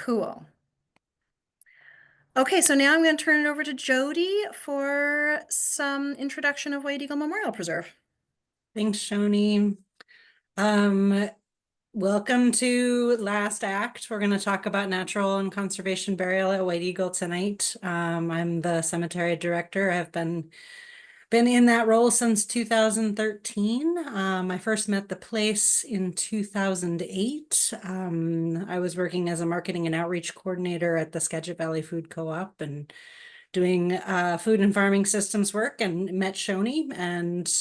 Cool. Okay, so now I'm going to turn it over to Jody for some introduction of White Eagle Memorial Preserve. Thanks, Shoni. Um, Welcome to Last Act. We're going to talk about natural and conservation burial at White Eagle tonight. I'm the cemetery director. I've been in that role since 2013. I first met the place in 2008. I was working as a marketing and outreach coordinator at the Skagit Valley Food Co-op and doing food and farming systems work, and met Shoni. And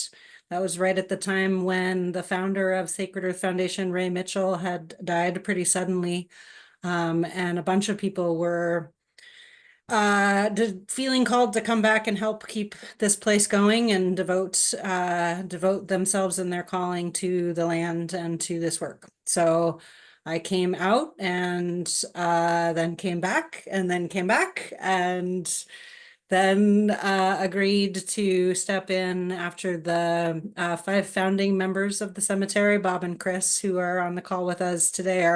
that was right at the time when the founder of Sacred Earth Foundation, Ray Mitchell, had died pretty suddenly. And a bunch of people were feeling called to come back and help keep this place going and devote themselves and their calling to the land and to this work. So I came out and then came back and then came back and then agreed to step in after the 5 founding members of the cemetery, Bob and Chris, who are on the call with us today,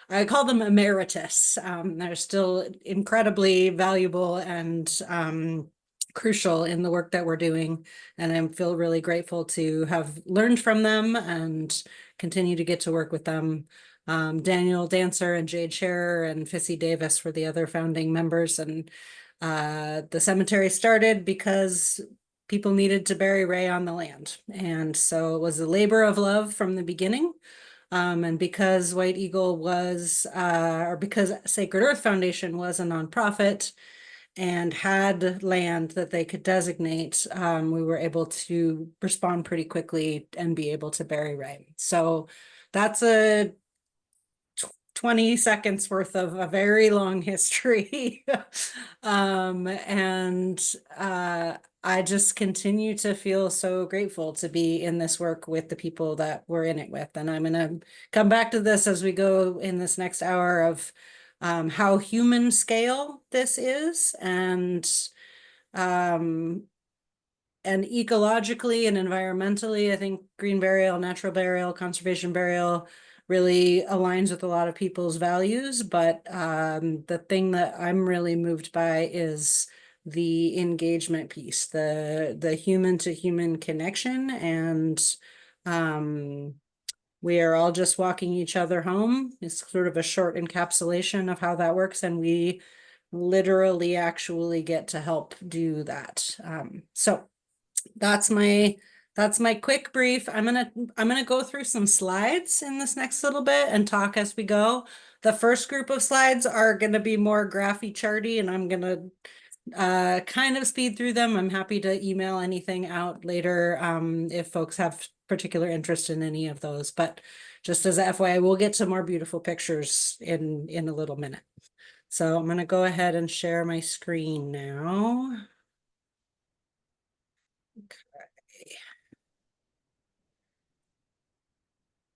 I call them emeritus. They're still incredibly valuable and crucial in the work that we're doing. And I feel really grateful to have learned from them and continue to get to work with them. Daniel Dancer and Jade Scherer and Fissy Davis were the other founding members. And the cemetery started because people needed to bury Ray on the land. And so it was a labor of love from the beginning. And because White Eagle was, or because Sacred Earth Foundation was a nonprofit and had land that they could designate, we were able to respond pretty quickly and be able to bury Ray. So that's a 20 seconds worth of a very long history. And I just continue to feel so grateful to be in this work with the people that we're in it with. And I'm going to come back to this as we go in this next hour of how human scale this is, and ecologically and environmentally. I think green burial, natural burial, conservation burial really aligns with a lot of people's values. But the thing that I'm really moved by is the engagement piece, the human to human connection. And we are all just walking each other home. It's sort of a short encapsulation of how that works. And we literally actually get to help do that. So that's my quick brief. I'm gonna go through some slides in this next little bit and talk as we go. The first group of slides are gonna be more graphy charty, and I'm gonna kind of speed through them. I'm happy to email anything out later if folks have particular interest in any of those. But just as a FYI, we'll get to more beautiful pictures in a little minute. So I'm gonna go ahead and share my screen now.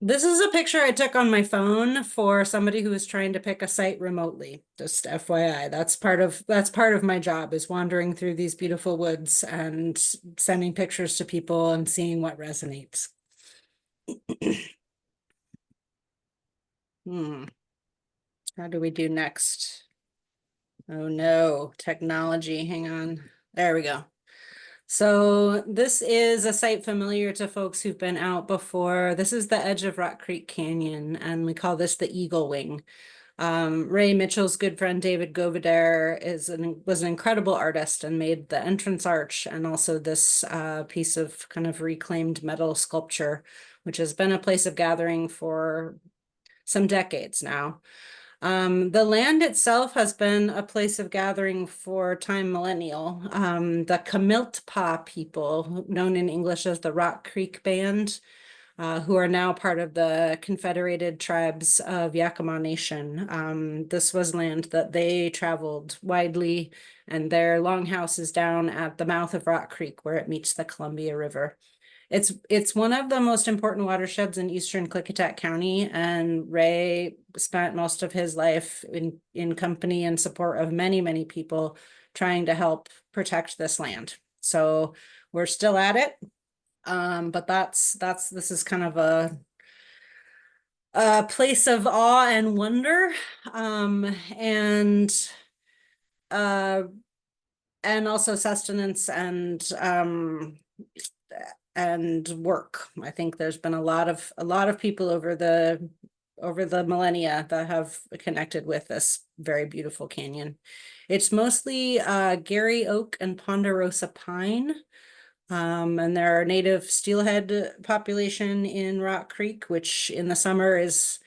This is a picture I took on my phone for somebody who was trying to pick a site remotely. Just FYI, that's part of my job, is wandering through these beautiful woods and sending pictures to people and seeing what resonates. How do we do next? Oh no, technology. Hang on. There we go. So this is a site familiar to folks who've been out before. This is the edge of Rock Creek Canyon, and we call this the Eagle Wing. Ray Mitchell's good friend David Govedare was an incredible artist and made the entrance arch and also this piece of kind of reclaimed metal sculpture, which has been a place of gathering for some decades now. The land itself has been a place of gathering for time millennial. The Kamiltpa people, known in English as the Rock Creek Band, who are now part of the Confederated Tribes of Yakima Nation. This was land that they traveled widely, and their longhouse is down at the mouth of Rock Creek, where it meets the Columbia River. It's one of the most important watersheds in eastern Klickitat County, and Ray spent most of his life in company and support of many, many people trying to help protect this land. So we're still at it. But this is kind of a place of awe and wonder, and uh, and also sustenance and work. I think there's been a lot of people over the millennia that have connected with this very beautiful canyon. It's mostly Gary oak and ponderosa pine. And there are native steelhead population in Rock Creek, which in the summer is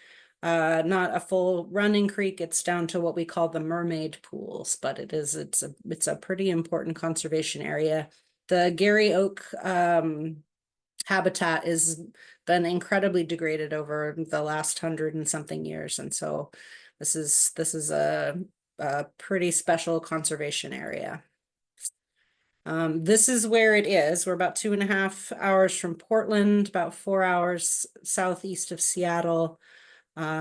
not a full running creek. It's down to what we call the mermaid pools, but it's a pretty important conservation area. The Gary oak habitat has been incredibly degraded over the last 100 and something years, and so this is a pretty special conservation area. This is where it is. We're about 2.5 hours from Portland, about 4 hours southeast of Seattle,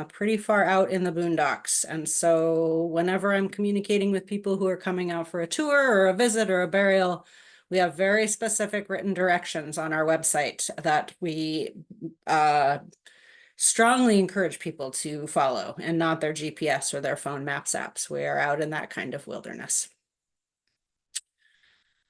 pretty far out in the boondocks. And so whenever I'm communicating with people who are coming out for a tour or a visit or a burial, we have very specific written directions on our website that we strongly encourage people to follow, and not their GPS or their phone maps apps. We are out in that kind of wilderness.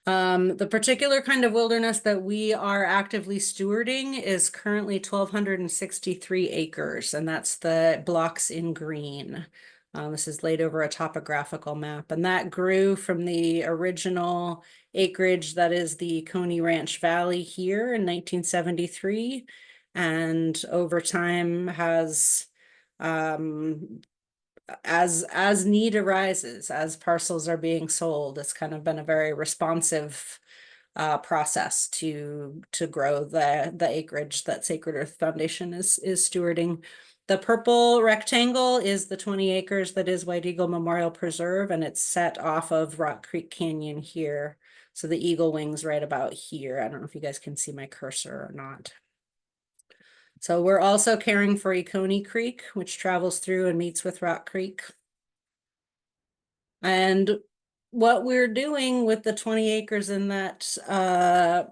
The particular kind of wilderness that we are actively stewarding is currently 1,263 acres, and that's the blocks in green. This is laid over a topographical map, and that grew from the original acreage that is the Coney Ranch Valley here in 1973, and over time has as need arises, as parcels are being sold, it's kind of been a very responsive process to grow the acreage that Sacred Earth Foundation is stewarding. The purple rectangle is the 20 acres that is White Eagle Memorial Preserve, and it's set off of Rock Creek Canyon here. So the eagle wing's right about here. I don't know if you guys can see my cursor or not. So we're also caring for Oconee Creek, which travels through and meets with Rock Creek. And what we're doing with the 20 acres in that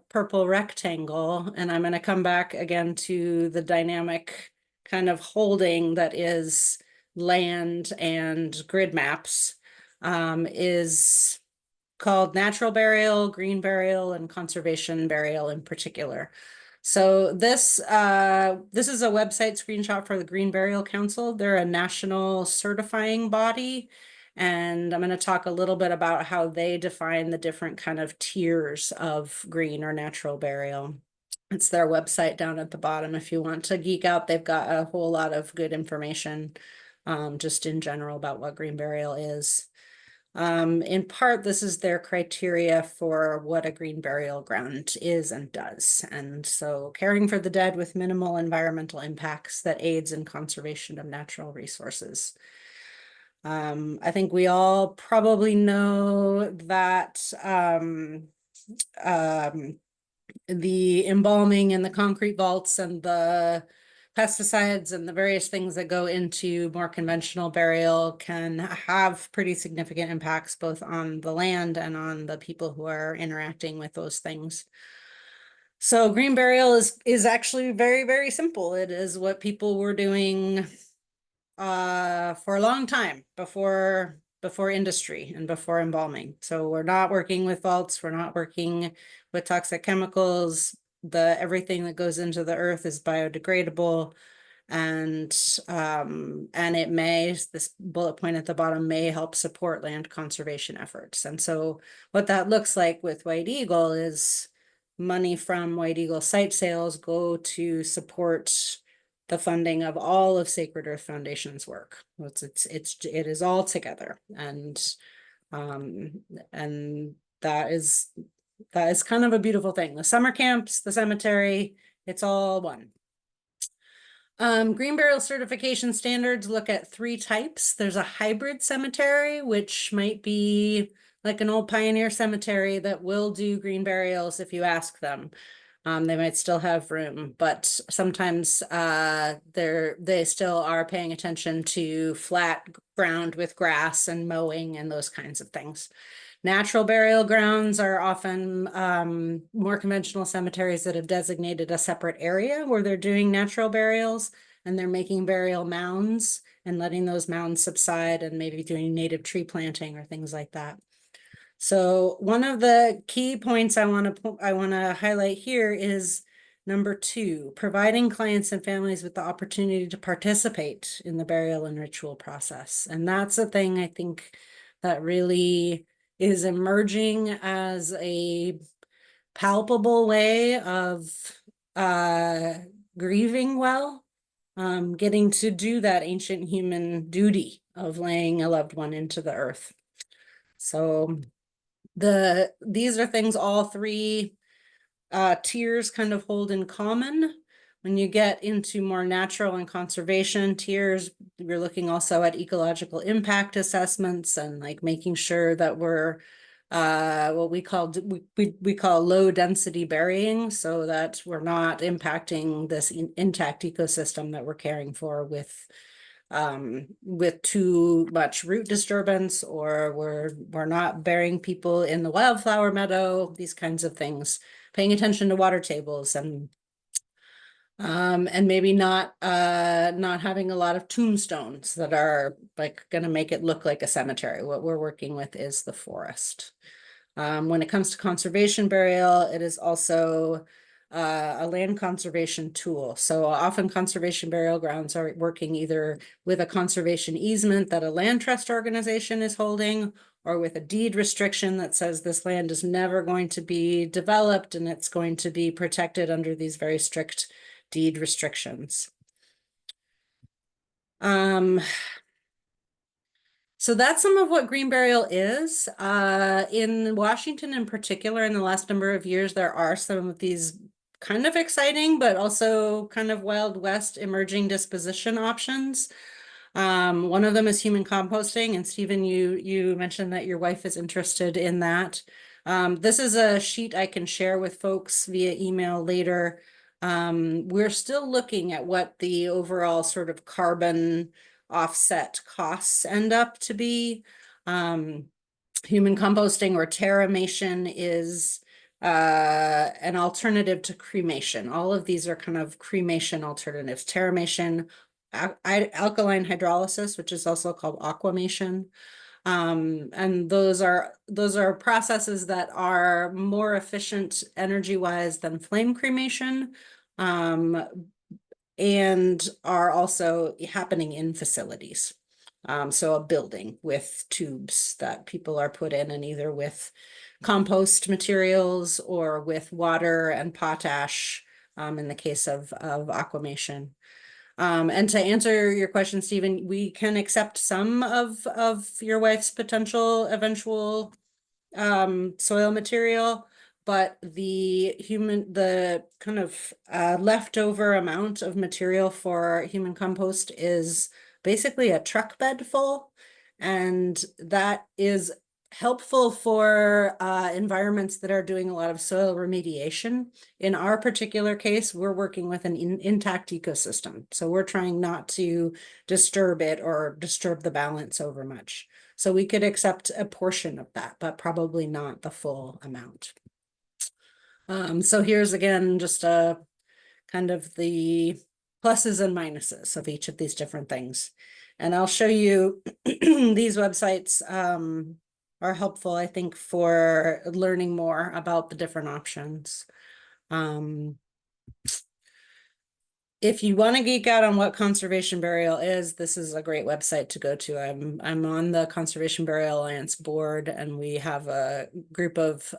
purple rectangle, and I'm going to come back again to the dynamic kind of holding that is land and grid maps, is called natural burial, green burial, and conservation burial in particular. So this is a website screenshot for the Green Burial Council. They're a national certifying body, and I'm going to talk a little bit about how they define the different kind of tiers of green or natural burial. It's their website down at the bottom. If you want to geek out, they've got a whole lot of good information, just in general about what green burial is. In part, this is their criteria for what a green burial ground is and does. And so caring for the dead with minimal environmental impacts that aids in conservation of natural resources. I think we all probably know that the embalming and the concrete vaults and the pesticides and the various things that go into more conventional burial can have pretty significant impacts both on the land and on the people who are interacting with those things. So green burial is actually very, very simple. It is what people were doing for a long time before industry and before embalming. So we're not working with vaults, we're not working with toxic chemicals. Everything that goes into the earth is biodegradable, and this bullet point at the bottom may help support land conservation efforts. And so what that looks like with White Eagle is money from White Eagle site sales go to support the funding of all of Sacred Earth Foundation's work. It is all together, and that is kind of a beautiful thing. The summer camps, the cemetery, it's all one. Green burial certification standards look at 3 types. There's a hybrid cemetery, which might be like an old pioneer cemetery that will do green burials if you ask them. They might still have room, but sometimes they still are paying attention to flat ground with grass and mowing and those kinds of things. Natural burial grounds are often more conventional cemeteries that have designated a separate area where they're doing natural burials, and they're making burial mounds and letting those mounds subside and maybe doing native tree planting or things like that. So one of the key points I want to highlight here is number 2, providing clients and families with the opportunity to participate in the burial and ritual process. And that's a thing I think that really is emerging as a palpable way of grieving well, getting to do that ancient human duty of laying a loved one into the earth. So these are things all 3 tiers kind of hold in common. When you get into more natural and conservation tiers, we're looking also at ecological impact assessments and like making sure that we're what we call low density burying, so that we're not impacting this intact ecosystem that we're caring for with too much root disturbance, or we're not burying people in the wildflower meadow, these kinds of things. Paying attention to water tables and maybe not having a lot of tombstones that are like going to make it look like a cemetery. What we're working with is the forest. When it comes to conservation burial, it is also a land conservation tool. So often conservation burial grounds are working either with a conservation easement that a land trust organization is holding, or with a deed restriction that says this land is never going to be developed and it's going to be protected under these very strict deed restrictions. So that's some of what green burial is. In Washington in particular, in the last number of years, there are some of these kind of exciting, but also kind of Wild West emerging disposition options. One of them is human composting, and Stephen, you mentioned that your wife is interested in that. This is a sheet I can share with folks via email later. We're still looking at what the overall sort of carbon offset costs end up to be. Human composting or terramation is an alternative to cremation. All of these are kind of cremation alternatives. Terramation, alkaline hydrolysis, which is also called aquamation. And those are processes that are more efficient energy-wise than flame cremation, and are also happening in facilities. So a building with tubes that people are put in, and either with compost materials or with water and potash, in the case of aquamation. And to answer your question, Stephen, we can accept some of your wife's potential eventual soil material, but the kind of leftover amount of material for human compost is basically a truck bed full, and that is helpful for environments that are doing a lot of soil remediation. In our particular case, we're working with an intact ecosystem, so we're trying not to disturb it or disturb the balance over much. So we could accept a portion of that, but probably not the full amount. So here's again just a kind of the pluses and minuses of each of these different things. And I'll show you these websites are helpful, I think, for learning more about the different options. If you want to geek out on what conservation burial is, this is a great website to go to. I'm on the Conservation Burial Alliance board, and we have a group of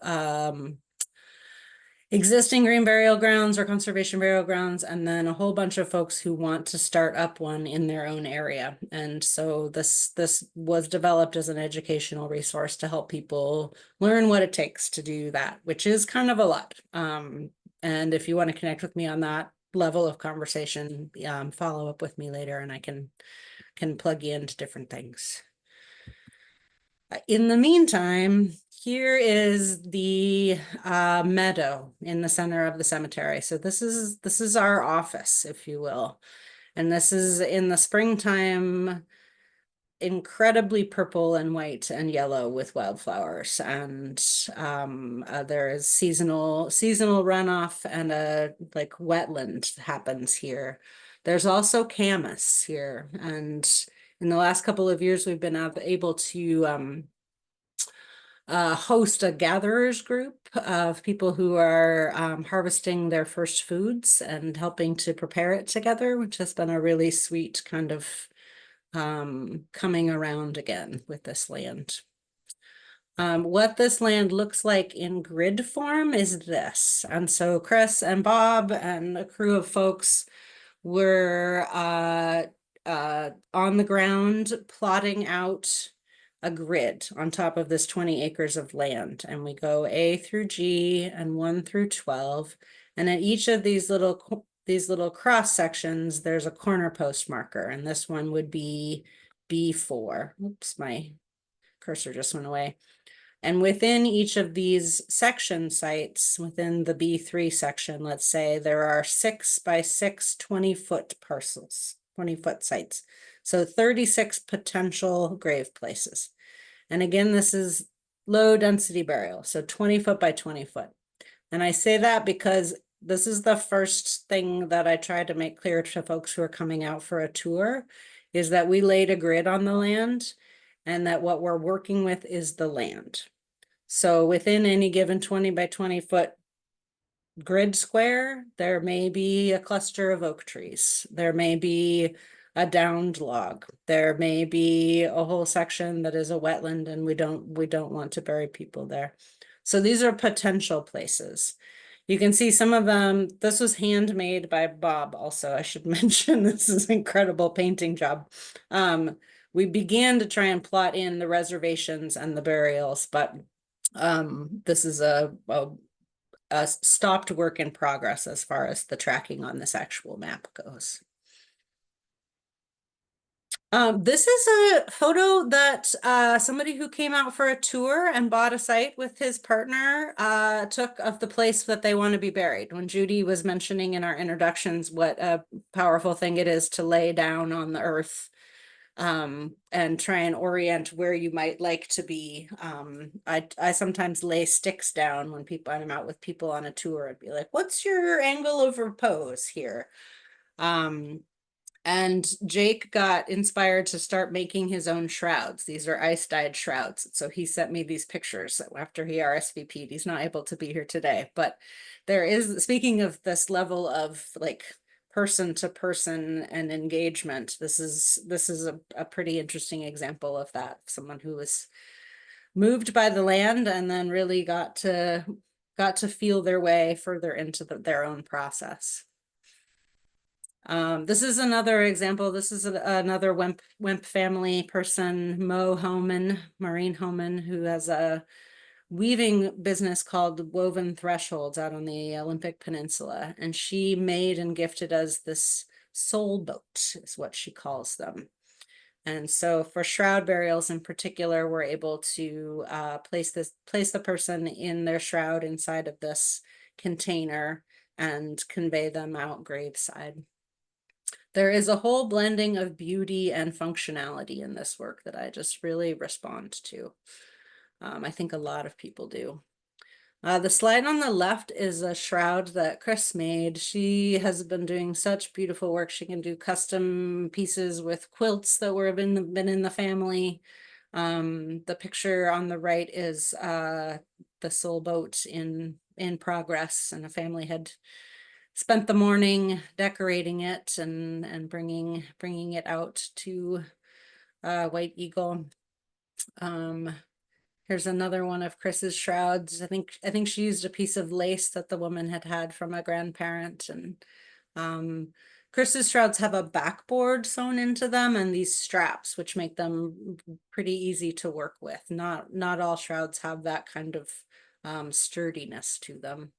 existing green burial grounds or conservation burial grounds, and then a whole bunch of folks who want to start up one in their own area. And so this was developed as an educational resource to help people learn what it takes to do that, which is kind of a lot. And if you want to connect with me on that level of conversation, follow up with me later, and I can plug you into different things. In the meantime, here is the meadow in the center of the cemetery. So this is our office, if you will. And this is in the springtime, incredibly purple and white and yellow with wildflowers. And there is seasonal runoff, and a like wetland happens here. There's also Camas here, and in the last couple of years, we've been able to host a gatherers group of people who are harvesting their first foods and helping to prepare it together, which has been a really sweet kind of coming around again with this land. What this land looks like in grid form is this. And so Chris and Bob and a crew of folks were on the ground plotting out a grid on top of this 20 acres of land. And we go A through G and 1 through 12. And at each of these little cross sections, there's a corner post marker. And this one would be B4. Oops, my cursor just went away. And within each of these section sites, within the B3 section, let's say there are 6 by 6 20-foot parcels, 20-foot sites. So 36 potential grave places. And again, this is low density burial, so 20-foot by 20-foot. And I say that because this is the first thing that I try to make clear to folks who are coming out for a tour, is that we laid a grid on the land and that what we're working with is the land. So within any given 20 by 20-foot grid square, there may be a cluster of oak trees. There may be a downed log. There may be a whole section that is a wetland, and we don't want to bury people there. So these are potential places. You can see some of them. This was handmade by Bob also. I should mention this is an incredible painting job. We began to try and plot in the reservations and the burials, but this is a stopped work in progress as far as the tracking on this actual map goes. This is a photo that somebody who came out for a tour and bought a site with his partner took of the place that they want to be buried. When Judy was mentioning in our introductions what a powerful thing it is to lay down on the earth and try and orient where you might like to be. I sometimes lay sticks down when I'm out with people on a tour. I'd be like, what's your angle of repose here? And Jake got inspired to start making his own shrouds. These are ice-dyed shrouds. So he sent me these pictures after he RSVP'd. He's not able to be here today, but there is, speaking of this level of like person to person and engagement, this is a pretty interesting example of that. Someone who was moved by the land and then really got to feel their way further into their own process. This is another example. This is another Wemp family person, Maureen Homan, who has a weaving business called Woven Thresholds out on the Olympic Peninsula. And she made and gifted us this soul boat, is what she calls them. And so for shroud burials in particular, we're able to place the person in their shroud inside of this container and convey them out graveside. There is a whole blending of beauty and functionality in this work that I just really respond to. I think a lot of people do. The slide on the left is a shroud that Chris made. She has been doing such beautiful work. She can do custom pieces with quilts that been in the family. The picture on the right is the soul boat in progress, and a family had spent the morning decorating it and bringing it out to White Eagle. Here's another one of Chris's shrouds. I think she used a piece of lace that the woman had from a grandparent. And Chris's shrouds have a backboard sewn into them and these straps, which make them pretty easy to work with. Not all shrouds have that kind of sturdiness to them.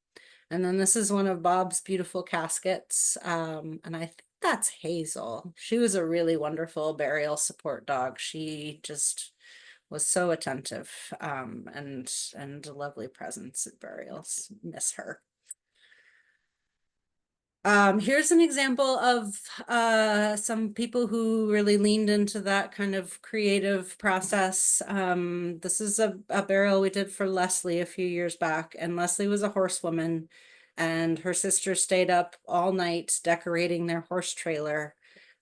And then this is one of Bob's beautiful caskets. And I think that's Hazel. She was a really wonderful burial support dog. She just was so attentive and a lovely presence at burials. Miss her. Here's an example of some people who really leaned into that kind of creative process. This is a burial we did for Leslie a few years back, and Leslie was a horsewoman, and her sister stayed up all night decorating their horse trailer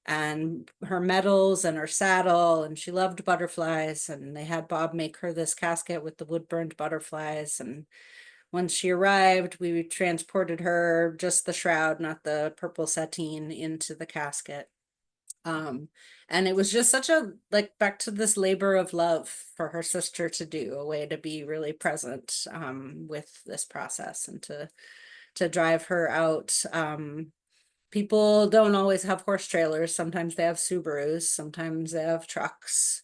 and her medals and her saddle, and she loved butterflies, and they had Bob make her this casket with the wood burned butterflies. And when she arrived, we transported her, just the shroud, not the purple sateen, into the casket. Um, and it was just such a, like, back to this labor of love for her sister to do, a way to be really present with this process and to drive her out. People don't always have horse trailers. Sometimes they have Subarus, sometimes they have trucks.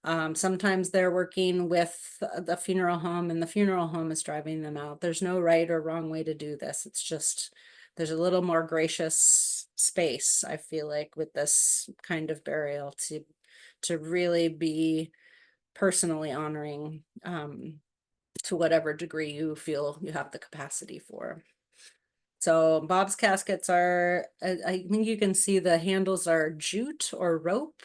Sometimes they're working with the funeral home and the funeral home is driving them out. There's no right or wrong way to do this. It's just, there's a little more gracious space, I feel like, with this kind of burial to really be personally honoring to whatever degree you feel you have the capacity for. So Bob's caskets are, I think you can see the handles are jute or rope,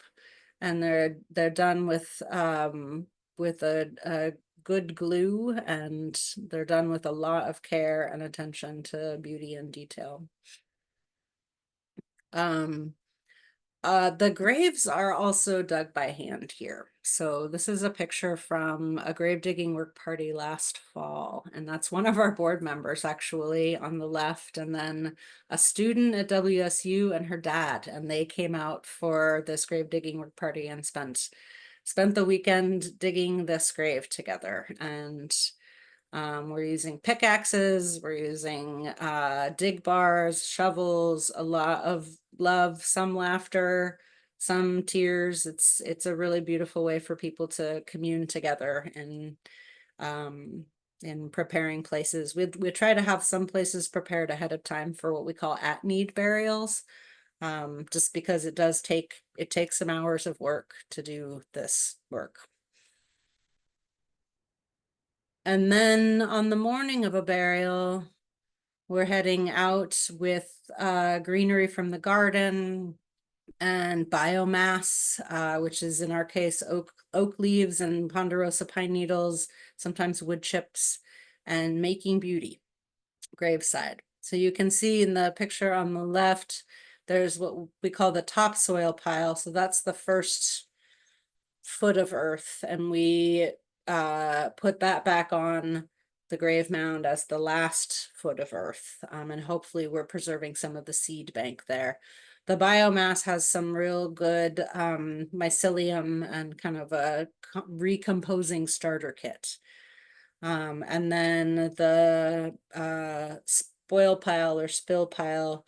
and they're done with a good glue, and they're done with a lot of care and attention to beauty and detail. The graves are also dug by hand here. So this is a picture from a grave digging work party last fall, and that's one of our board members actually on the left, and then a student at WSU and her dad, and they came out for this grave digging work party and spent the weekend digging this grave together. And we're using pickaxes, we're using dig bars, shovels, a lot of love, some laughter, some tears. It's a really beautiful way for people to commune together and in preparing places. We try to have some places prepared ahead of time for what we call at-need burials, just because it takes some hours of work to do this work. And then on the morning of a burial, we're heading out with greenery from the garden and biomass, which is in our case oak leaves and ponderosa pine needles, sometimes wood chips, and making beauty graveside. So you can see in the picture on the left, there's what we call the topsoil pile. So that's the first foot of earth, and we put that back on the grave mound as the last foot of earth, and hopefully we're preserving some of the seed bank there. The biomass has some real good mycelium and kind of a recomposing starter kit. And then the spoil pile or spill pile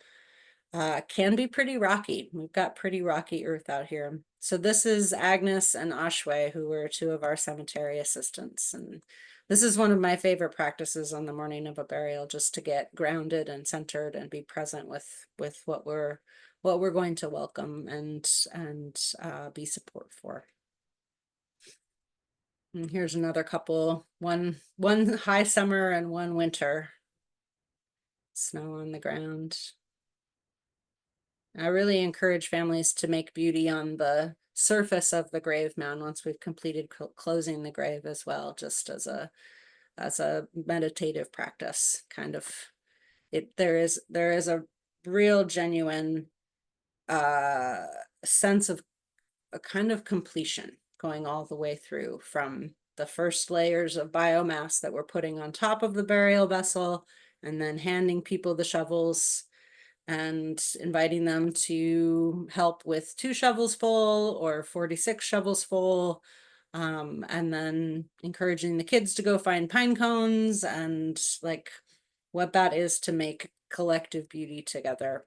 can be pretty rocky. We've got pretty rocky earth out here. So this is Agnes and Ashway, who were two of our cemetery assistants. And this is one of my favorite practices on the morning of a burial, just to get grounded and centered and be present with what we're going to welcome and be support for. And here's another couple, one high summer and one winter. Snow on the ground. I really encourage families to make beauty on the surface of the grave mound once we've completed closing the grave as well, just as a meditative practice. Kind of, there is a real genuine sense of a kind of completion going all the way through, from the first layers of biomass that we're putting on top of the burial vessel, and then handing people the shovels and inviting them to help with 2 shovels full or 46 shovels full, and then encouraging the kids to go find pine cones, and like what that is to make collective beauty together.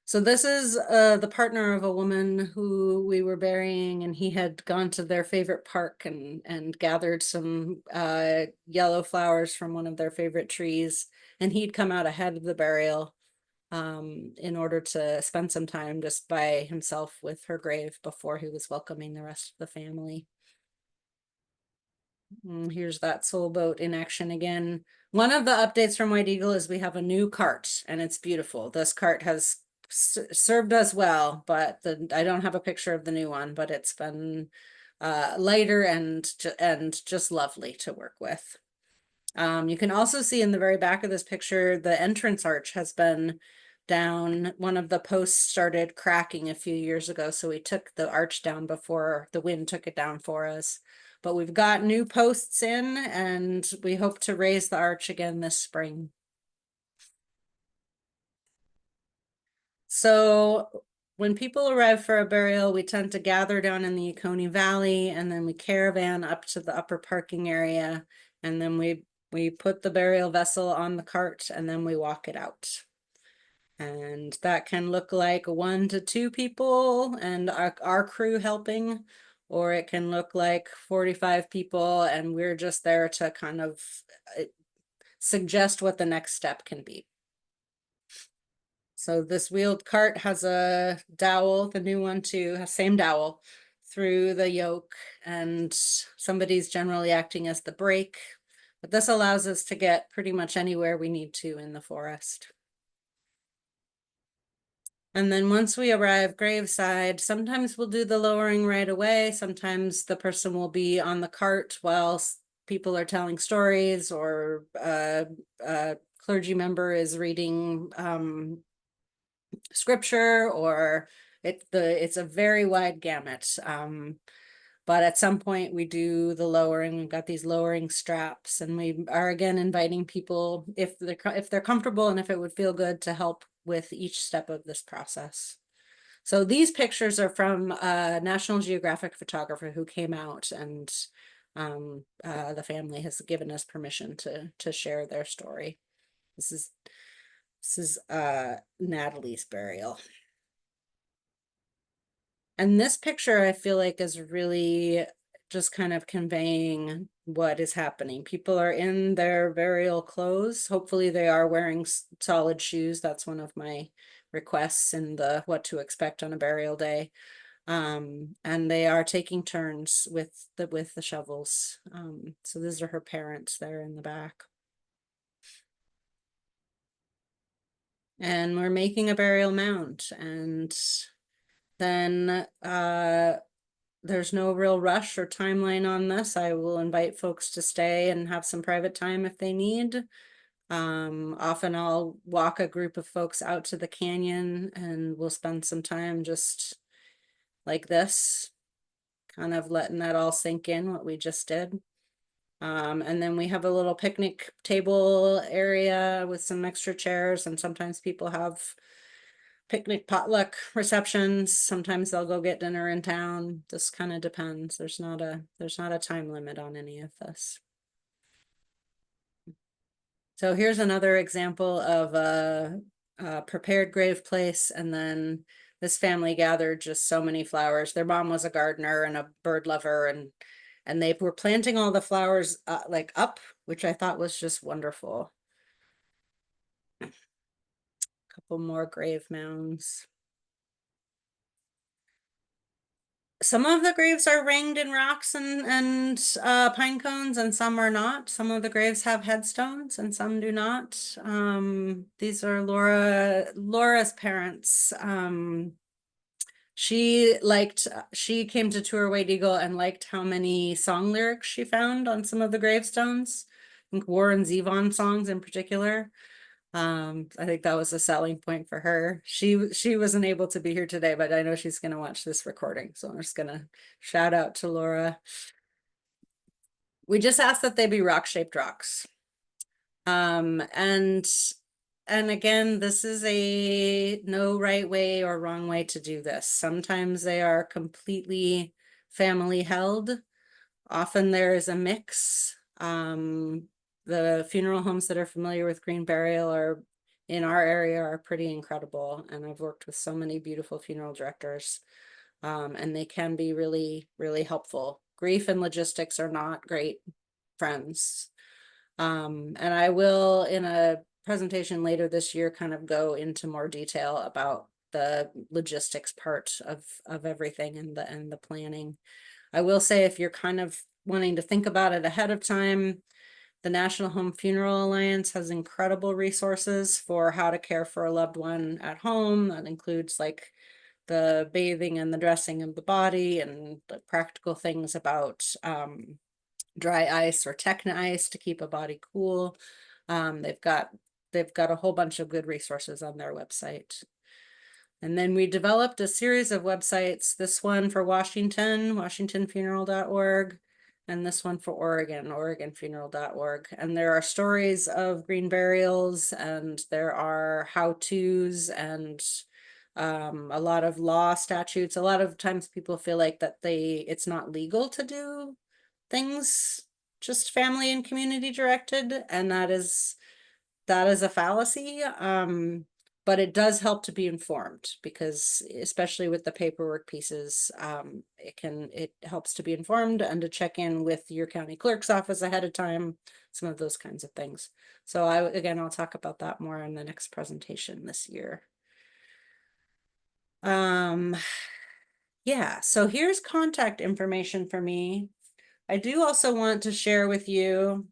So this is the partner of a woman who we were burying, and he had gone to their favorite park and gathered some yellow flowers from one of their favorite trees, and he'd come out ahead of the burial in order to spend some time just by himself with her grave before he was welcoming the rest of the family. And here's that soul boat in action again. One of the updates from White Eagle is we have a new cart, and it's beautiful. This cart has served us well, but I don't have a picture of the new one, but it's been lighter and just lovely to work with. You can also see in the very back of this picture, the entrance arch has been down. One of the posts started cracking a few years ago, so we took the arch down before the wind took it down for us. But we've got new posts in, and we hope to raise the arch again this spring. So when people arrive for a burial, we tend to gather down in the Oconee Valley, and then we caravan up to the upper parking area, and then we put the burial vessel on the cart, and then we walk it out. And that can look like 1 to 2 people and our crew helping, or it can look like 45 people and we're just there to kind of suggest what the next step can be. So this wheeled cart has a dowel, the new one too, same dowel through the yoke, and somebody's generally acting as the brake. But this allows us to get pretty much anywhere we need to in the forest. And then once we arrive graveside, sometimes we'll do the lowering right away. Sometimes the person will be on the cart while people are telling stories, or a clergy member is reading scripture, or it's a very wide gamut. But at some point we do the lowering. We've got these lowering straps, and we are again inviting people, if they're comfortable and if it would feel good, to help with each step of this process. So these pictures are from a National Geographic photographer who came out, and the family has given us permission to share their story. This is Natalie's burial. And this picture, I feel like, is really just kind of conveying what is happening. People are in their burial clothes. Hopefully they are wearing solid shoes. That's one of my requests in the what to expect on a burial day. And they are taking turns with the shovels. So these are her parents there in the back. And we're making a burial mound, and then there's no real rush or timeline on this. I will invite folks to stay and have some private time if they need. Often I'll walk a group of folks out to the canyon, and we'll spend some time just like this, kind of letting that all sink in, what we just did. And then we have a little picnic table area with some extra chairs, and sometimes people have picnic potluck receptions. Sometimes they'll go get dinner in town. This kind of depends. There's not a time limit on any of this. So here's another example of a prepared grave place, and then this family gathered just so many flowers. Their mom was a gardener and a bird lover, and they were planting all the flowers like up, which I thought was just wonderful. A couple more grave mounds. Some of the graves are ringed in rocks and pine cones, and some are not. Some of the graves have headstones and some do not. These are Laura's parents. She came to tour White Eagle and liked how many song lyrics she found on some of the gravestones. I think Warren Zevon songs in particular. I think that was a selling point for her. She wasn't able to be here today, but I know she's going to watch this recording, so I'm just going to shout out to Laura. We just asked that they be rock-shaped rocks. And again, this is no right way or wrong way to do this. Sometimes they are completely family held. Often there is a mix. The funeral homes that are familiar with green burial are in our area are pretty incredible, and I've worked with so many beautiful funeral directors, and they can be really, really helpful. Grief and logistics are not great friends. And I will, in a presentation later this year, kind of go into more detail about the logistics part of everything and the planning. I will say, if you're kind of wanting to think about it ahead of time, the National Home Funeral Alliance has incredible resources for how to care for a loved one at home. That includes like the bathing and the dressing of the body, and the practical things about dry ice or Techna ice to keep a body cool. They've got a whole bunch of good resources on their website. And then we developed a series of websites, this one for Washington, washingtonfuneral.org, and this one for Oregon, oregonfuneral.org. And there are stories of green burials, and there are how-tos, and a lot of law statutes. A lot of times people feel like that it's not legal to do things just family and community directed, and that is a fallacy. But it does help to be informed, because especially with the paperwork pieces, it helps to be informed and to check in with your county clerk's office ahead of time, some of those kinds of things. So I'll talk about that more in the next presentation this year. Yeah, so here's contact information for me. I do also want to share with you,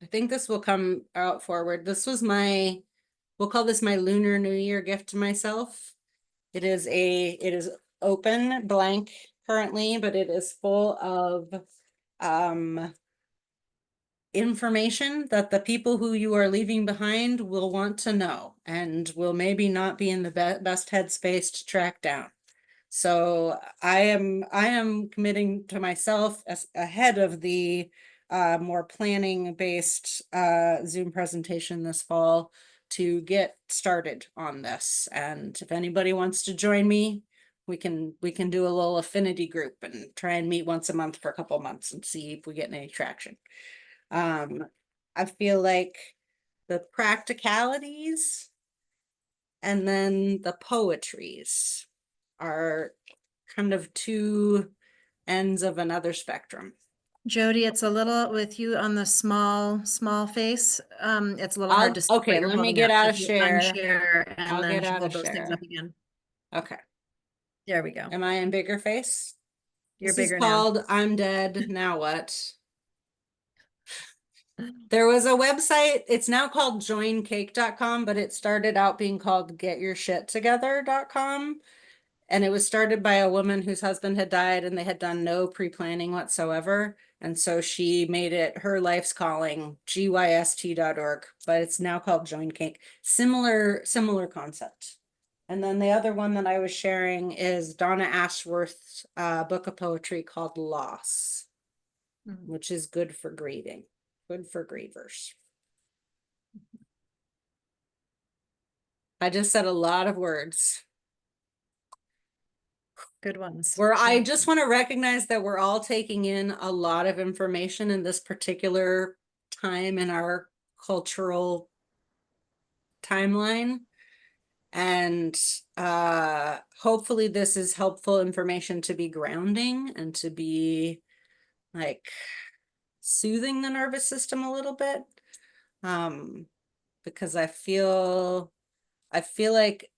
I think this will come out forward. This was we'll call this my Lunar New Year gift to myself. It is open, blank currently, but it is full of information that the people who you are leaving behind will want to know and will maybe not be in the best headspace to track down. So I am committing to myself as ahead of the more planning based Zoom presentation this fall to get started on this. And if anybody wants to join me, we can do a little affinity group and try and meet once a month for a couple months and see if we get any traction. I feel like the practicalities and then the poetries are kind of two ends of another spectrum. Jody, it's a little with you on the small face. It's a little hard to see what Okay, you're let me holding get up. So out if of you share. unshare I'll and get then out hold of those things share. up again. Okay. There we go. Am I in bigger face? You're This is bigger now. called I'm Dead, Now What? There was a website, it's now called joincake.com, but it started out being called getyourshittogether.com. And it was started by a woman whose husband had died and they had done no pre-planning whatsoever. And so she made it her life's calling, gyst.org, but it's now called Join Cake. Similar concept. And then the other one that I was sharing is Donna Ashworth's book of poetry called Loss, which is good for grieving, good for grievers. I just said a lot of words. Good ones. I just want to recognize that we're all taking in a lot of information in this particular time in our cultural timeline. And hopefully this is helpful information to be grounding and to be like soothing the nervous system a little bit. Because I feel like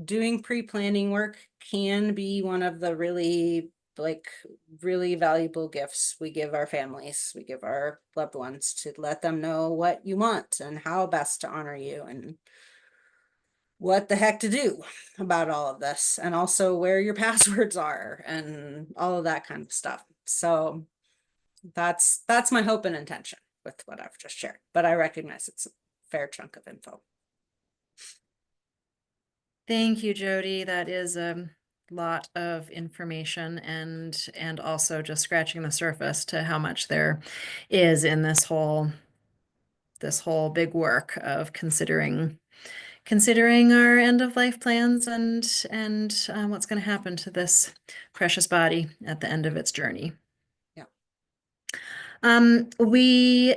doing pre-planning work can be one of the really valuable gifts we give our families, we give our loved ones, to let them know what you want and how best to honor you and what the heck to do about all of this, and also where your passwords are and all of that kind of stuff. So that's my hope and intention with what I've just shared, but I recognize it's a fair chunk of info. Thank you, Jody. That is a lot of information and also just scratching the surface to how much there is in this whole big work of considering our end of life plans and what's going to happen to this precious body at the end of its journey. Yeah. We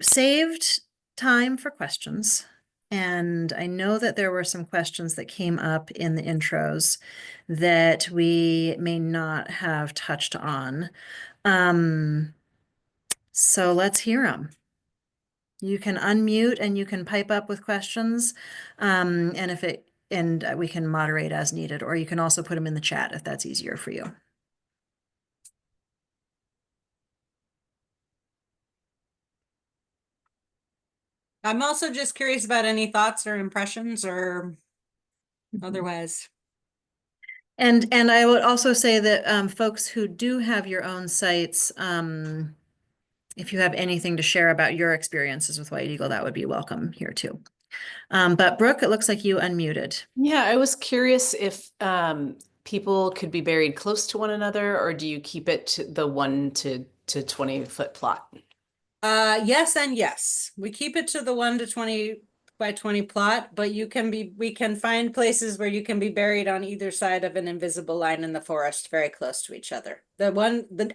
saved time for questions. And I know that there were some questions that came up in the intros that we may not have touched on. So let's hear them. You can unmute and you can pipe up with questions. And we can moderate as needed, or you can also put them in the chat if that's easier for you. I'm also just curious about any thoughts or impressions or otherwise. And I would also say that folks who do have your own sites, if you have anything to share about your experiences with White Eagle, that would be welcome here too. But Brooke, it looks like you unmuted. Yeah, I was curious if people could be buried close to one another, or do you keep it to the 1 to 20 foot plot? Yes and yes. We keep it to the 1 to 20 by 20 plot, but we can find places where you can be buried on either side of an invisible line in the forest, very close to each other.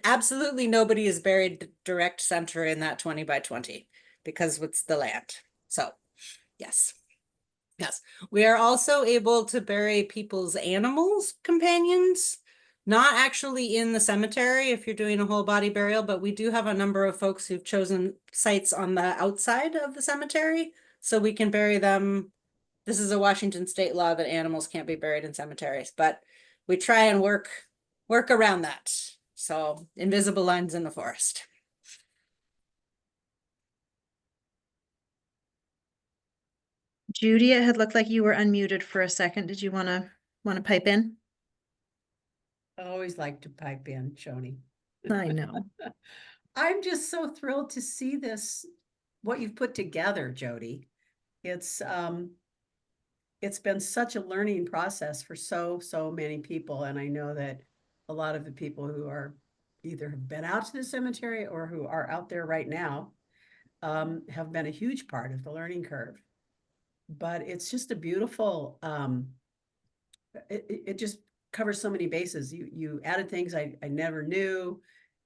Absolutely nobody is buried direct center in that 20 by 20 because it's the land. So, yes. Yes, we are also able to bury people's animals, companions, not actually in the cemetery if you're doing a whole body burial, but we do have a number of folks who've chosen sites on the outside of the cemetery, so we can bury them. This is a Washington state law that animals can't be buried in cemeteries, but we try and work around that. So invisible lines in the forest. Judy, it had looked like you were unmuted for a second. Did you want to pipe in? I always like to pipe in, Shoni. I know. I'm just so thrilled to see this, what you've put together, Jody. It's been such a learning process for so many people, and I know that a lot of the people who are either have been out to the cemetery or who are out there right now have been a huge part of the learning curve. But it's just a beautiful, it just covers so many bases. You added things I never knew.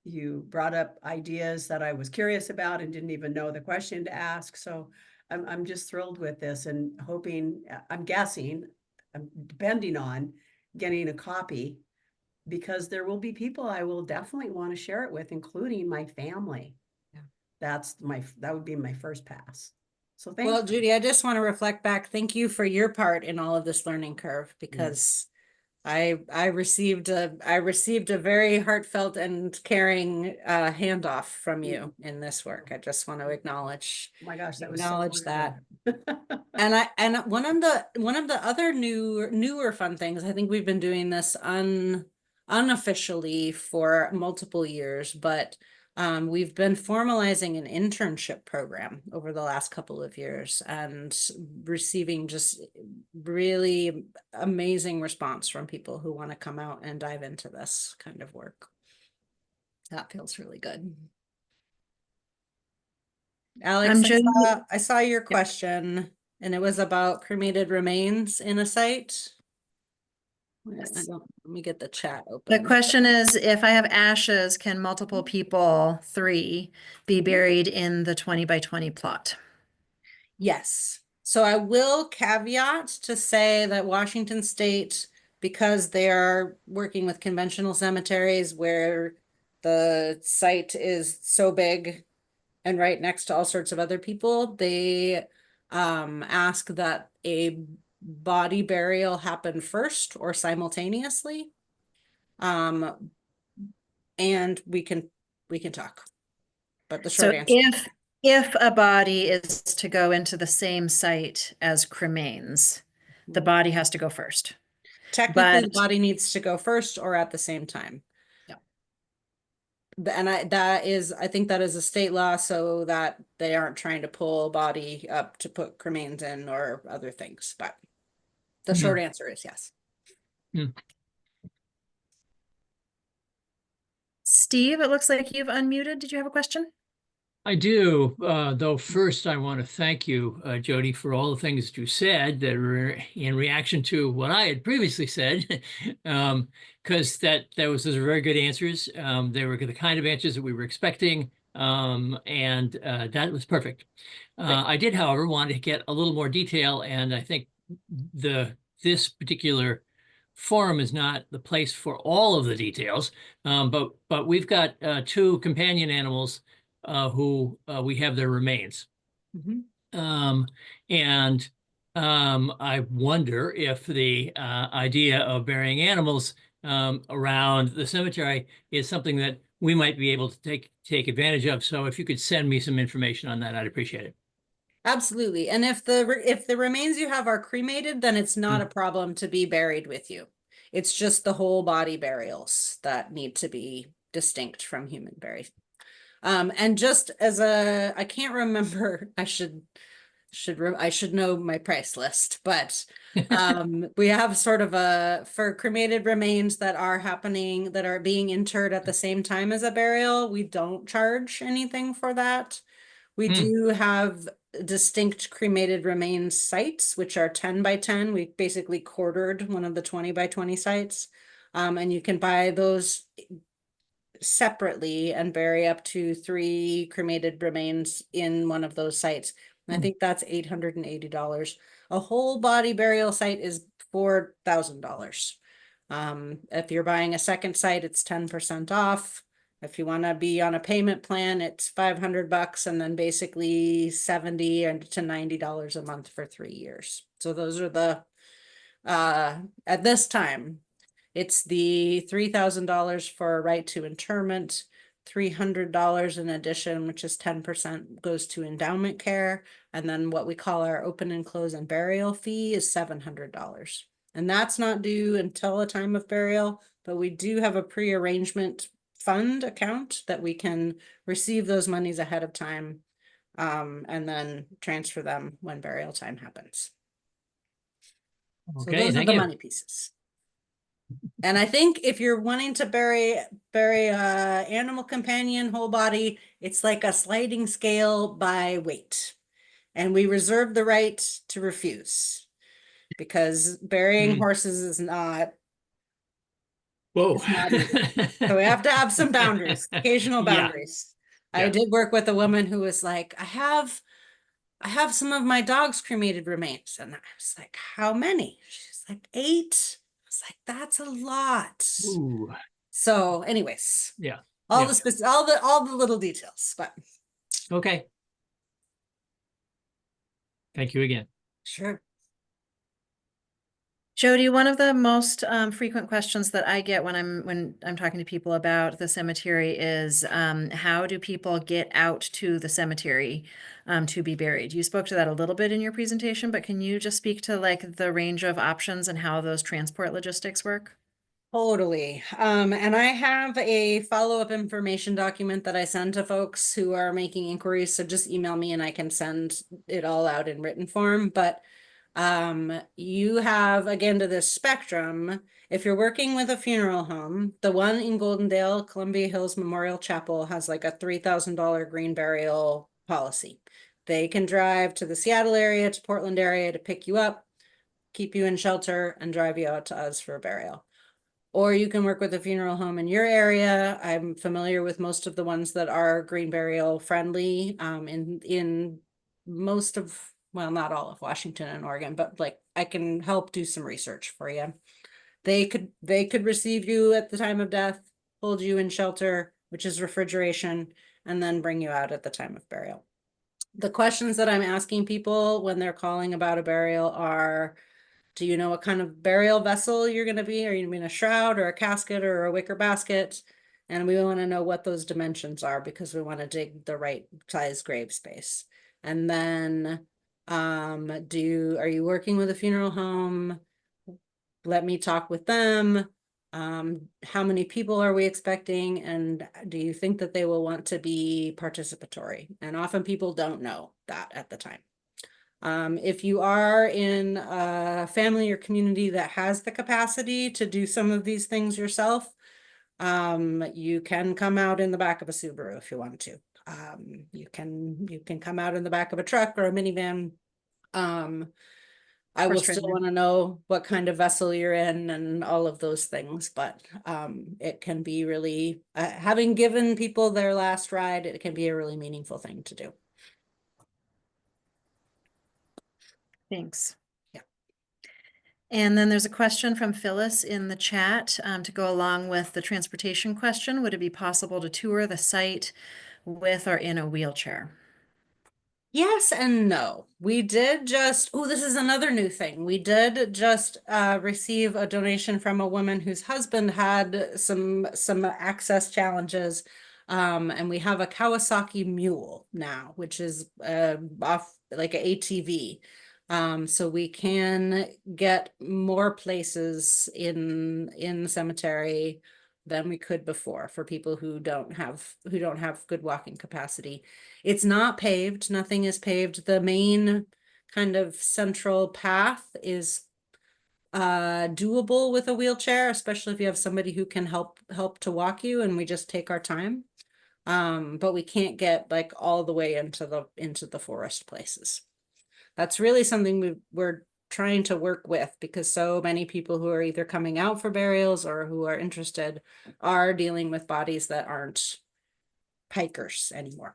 You brought up ideas that I was curious about and didn't even know the question to ask. So I'm just thrilled with this and hoping, I'm depending on getting a copy, because there will be people I will definitely want to share it with, including my family. Yeah. That would be my first pass. So thank you. Well, Judy, I just want to reflect back. Thank you for your part in all of this learning curve, because I received a very heartfelt and caring handoff from you in this work. I just want to acknowledge. Oh my gosh, that was acknowledge so that. wonderful. And one of the other newer fun things, I think we've been doing this unofficially for multiple years, but we've been formalizing an internship program over the last couple of years and receiving just really amazing response from people who want to come out and dive into this kind of work. That feels really good. Alex, I saw your question, and it was about cremated remains in a site. Yes. Let me get the chat The open. question is, if I have ashes, can multiple people, 3, be buried in the 20 by 20 plot? Yes. So I will caveat to say that Washington State, because they are working with conventional cemeteries where the site is so big and right next to all sorts of other people, they ask that a body burial happen first or simultaneously. And we can talk. But the short So answer, if a body is to go into the same site as cremains, the body has to go first. technically the But body needs to go first or at the same time. Yeah. And I think that is a state law, so that they aren't trying to pull a body up to put cremains in or other things, but the short answer is yes. Steve, it looks like you've unmuted. Did you have a question? I do, though first I want to thank you, Jody, for all the things that you said that were in reaction to what I had previously said, because those are very good answers. They were the kind of answers that we were expecting, and that was perfect. I did, however, want to get a little more detail, and I think this particular forum is not the place for all of the details, but we've got 2 companion animals who we have their remains. And I wonder if the idea of burying animals around the cemetery is something that we might be able to take advantage of. So if you could send me some information on that, I'd appreciate it. Absolutely. And if the remains you have are cremated, then it's not a problem to be buried with you. It's just the whole body burials that need to be distinct from human burials. And just as I can't remember, I should know my price list, but we have sort of for cremated remains that are being interred at the same time as a burial, we don't charge anything for that. We do have distinct cremated remains sites, which are 10 by 10. We basically quartered one of the 20 by 20 sites. And you can buy those separately and bury up to 3 cremated remains in one of those sites. I think that's $880. A whole body burial site is $4,000. If you're buying a second site, it's 10% off. If you want to be on a payment plan, it's $500 and then basically $70 to $90 a month for 3 years. So those are the at this time, it's the $3,000 for a right to interment, $300 in addition, which is 10% goes to endowment care. And then what we call our open and close and burial fee is $700. And that's not due until a time of burial, but we do have a pre-arrangement fund account that we can receive those monies ahead of time, and then transfer them when burial time happens. So Okay, those are thank the you. money pieces. And I think if you're wanting to bury animal companion whole body, it's like a sliding scale by weight. And we reserve the right to refuse because burying horses is not. Whoa. So we have to have some boundaries, occasional Yeah. boundaries. I Yeah. did work with a woman who was like, I have some of my dog's cremated remains. And I was like, how many? She's like, 8. I was like, that's a lot. Ooh. So anyways, Yeah. all Yeah. all the little details, but Okay. Thank you again. sure. Jody, one of the most frequent questions that I get when I'm talking to people about the cemetery is how do people get out to the cemetery to be buried? You spoke to that a little bit in your presentation, but can you just speak to like the range of options and how those transport logistics work? Totally. And I have a follow-up information document that I send to folks who are making inquiries. So just email me and I can send it all out in written form. But you have, again, to this spectrum, if you're working with a funeral home, the one in Goldendale, Columbia Hills Memorial Chapel, has like a $3,000 green burial policy. They can drive to the Seattle area, to Portland area to pick you up, keep you in shelter, and drive you out to us for a burial. Or you can work with a funeral home in your area. I'm familiar with most of the ones that are green burial friendly in most of, well, not all of Washington and Oregon, but like I can help do some research for you. They could receive you at the time of death, hold you in shelter, which is refrigeration, and then bring you out at the time of burial. The questions that I'm asking people when they're calling about a burial are, do you know what kind of burial vessel you're going to be? Are you going to be in a shroud or a casket or a wicker basket? And we want to know what those dimensions are because we want to dig the right size grave space. And then, are you working with a funeral home? Let me talk with them. How many people are we expecting? And do you think that they will want to be participatory? And often people don't know that at the time. If you are in a family or community that has the capacity to do some of these things yourself, you can come out in the back of a Subaru if you want to. You can come out in the back of a truck or a minivan. I will still want to know what kind of vessel you're in and all of those things, but it can be really, having given people their last ride, it can be a really meaningful thing to do. Thanks. Yeah. And then there's a question from Phyllis in the chat to go along with the transportation question. Would it be possible to tour the site with or in a wheelchair? Yes and no. We did just, oh, this is another new thing. We did just receive a donation from a woman whose husband had some access challenges. And we have a Kawasaki Mule now, which is off like an ATV. So we can get more places in the cemetery than we could before for people who don't have good walking capacity. It's not paved, nothing is paved. The main kind of central path is doable with a wheelchair, especially if you have somebody who can help to walk you, and we just take our time. But we can't get like all the way into the forest places. That's really something we're trying to work with, because so many people who are either coming out for burials or who are interested are dealing with bodies that aren't hikers anymore.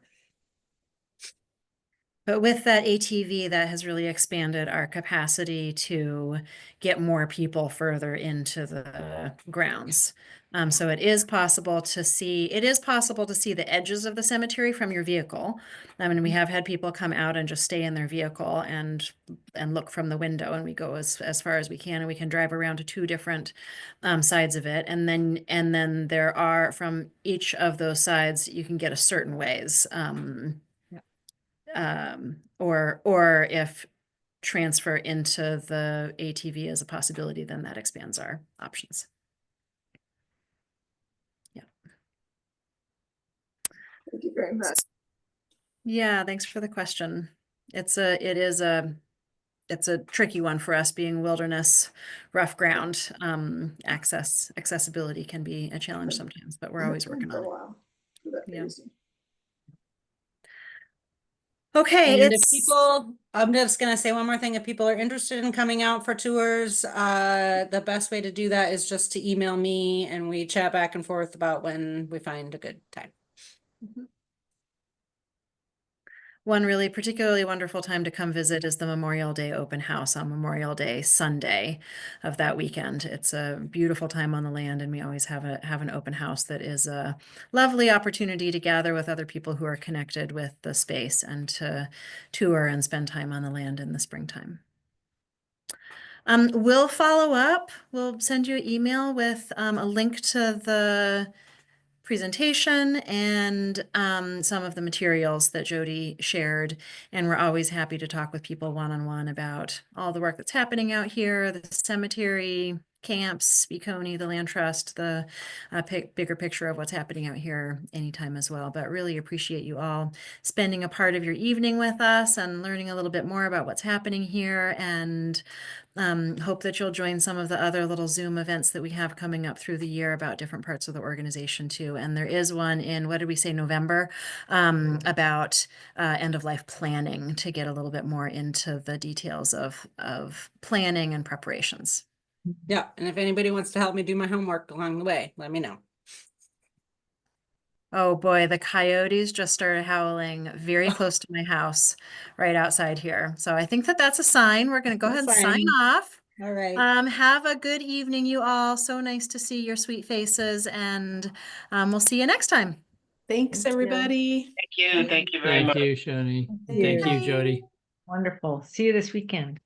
But with that ATV, that has really expanded our capacity to get more people further into the grounds. So it is possible to see the edges of the cemetery from your vehicle. I mean, we have had people come out and just stay in their vehicle and look from the window, and we go as far as we can, and we can drive around to two different sides of it. And then there are, from each of those sides, you can get a certain ways. Or if transfer into the ATV is a possibility, then that expands our options. Yeah. Thank you very much. Yeah, thanks for the question. It's a tricky one for us, being wilderness, rough ground. Accessibility can be a challenge sometimes, but we're always working on it. Yeah. Okay, And if it's people, I'm just gonna say one more thing, if people are interested in coming out for tours, the best way to do that is just to email me, and we chat back and forth about when we find a good time. one really particularly wonderful time to come visit is the Memorial Day open house on Memorial Day Sunday of that weekend. It's a beautiful time on the land, and we always have an open house that is a lovely opportunity to gather with other people who are connected with the space and to tour and spend time on the land in the springtime. We'll follow up. We'll send you an email with a link to the presentation and some of the materials that Jody shared. And we're always happy to talk with people one-on-one about all the work that's happening out here, the cemetery, camps, Spicone, the Land Trust, the bigger picture of what's happening out here anytime as well. But really appreciate you all spending a part of your evening with us and learning a little bit more about what's happening here, and hope that you'll join some of the other little Zoom events that we have coming up through the year about different parts of the organization too. And there is one in, what did we say, November, about end of life planning, to get a little bit more into the details of planning and preparations. Yeah, and if anybody wants to help me do my homework along the way, let me know. Oh boy, the coyotes just started howling very close to my house, right outside here. So I think that that's a sign. We're going to go ahead and sign off. All right. Have a good evening, you all. So nice to see your sweet faces, and we'll see you next time. Thanks, Thank you. everybody. Thank you very much. Thank you, Shani. Thank Thank you, Bye. Jody. Wonderful. See you this weekend.